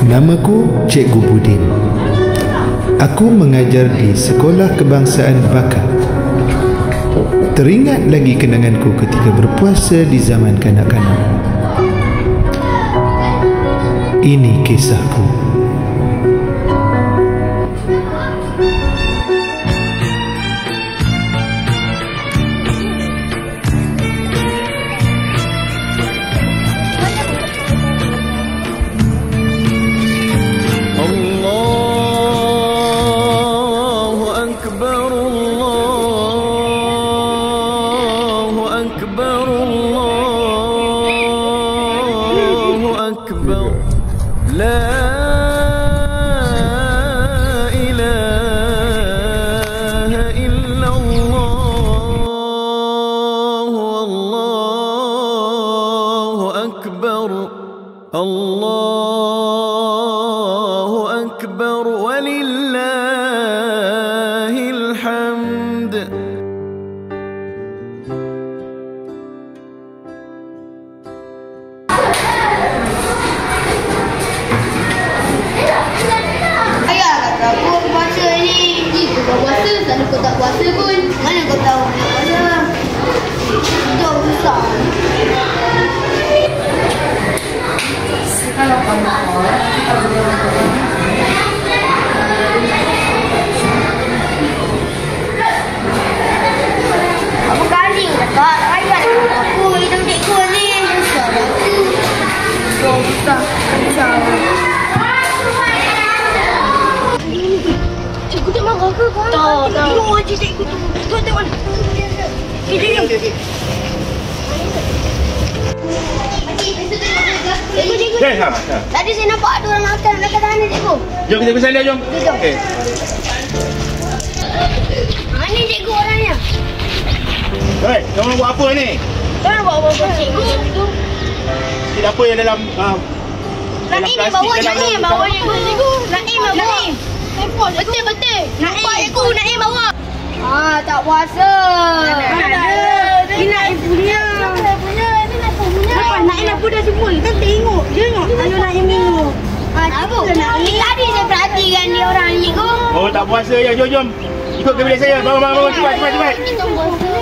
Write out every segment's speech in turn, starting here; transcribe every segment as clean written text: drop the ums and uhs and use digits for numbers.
Namaku Cikgu Budin. Aku mengajar di Sekolah Kebangsaan Bakar. Teringat lagi kenanganku ketika berpuasa di zaman kanak-kanak. Ini kisahku. Allahu Akbar walillahil hamd. Ayah kata aku puasa ni. Kau tak puasa, sana kau tak puasa pun. Mana kau tahu puasa? Jom susah. Kalau kamu apa kali tak ayat aku hidup cikgu ni. Susah aku. Susah. Cikgu tak marah ke kau? Tak. Tengok je cikgu tu. Tuan tengok. Okey. Cikgu. Tadi saya nampak ada orang makan dekat sana cikgu. Jom kita pergi sana, jom. Okey. Ni cikgu orangnya. Baik, kamu buat apa ni? Kamu buat apa cikgu? Tidak apa yang dalam Naim yang bawa cikgu. Naim yang bawa. Betul. Naim bawa. Tak puasa. Ini Naim punya. Naim dah dah semua. Kan tengok. Ayo Naim minum. Apa? Tadi saya perhatikan dia orang ni cikgu. Oh, tak puasa ya. Jom. Ikut ke bilik saya. Bangun. Cepat.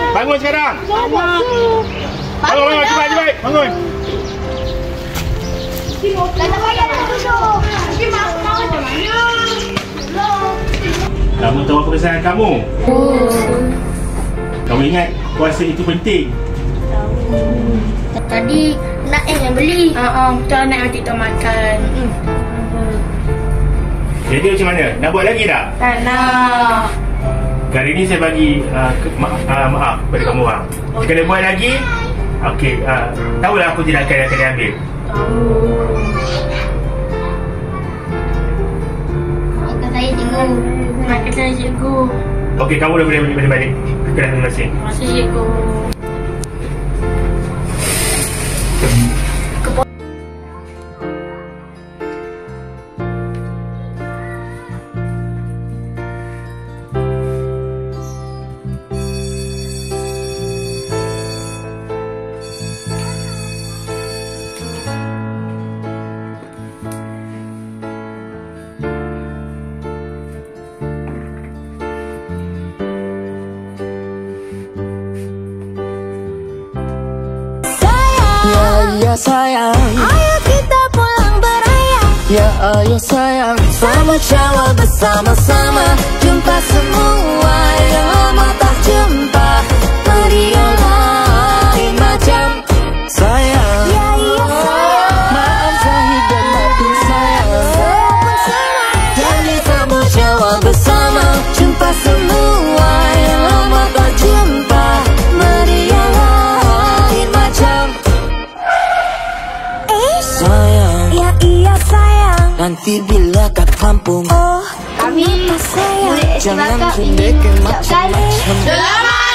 Bangun sekarang. Bangun. Cepat. Bangun. Tak payah nak duduk. Mau macam mana? Kamu tahu apa kesalahan kamu? Kamu ingat puasa itu penting? Tadi Naim yang beli. Betul nak nanti kita makan. Jadi macam mana? Nak buat lagi tak? Tak nak. Kali ni saya bagi maaf kepada kamu orang. Jika nak buat lagi, okey, tahulah aku tidak akan diambil. Makan saya cikgu. Makan saya cikgu. Okey, kamu dah boleh balik ke kelas masing-masing. Terima kasih cikgu. Ya sayang, ayo kita pulang beraya. ya ayo sayang, Sambut Syawal bersama-sama. Jumpa semua yang lama tak jumpa. Meriah lain macam. sayang. Ya iya sayang, Maaf Zahid dan Nabi sayang. jadi sambut Syawal bersama. Jumpa semua yang lama tak jumpa. Meriah lain macam. Sayang, Ya iya sayang, nanti bila kat kampung, oh kenapa sayang? jangan pendekkan macam-macam. Selamat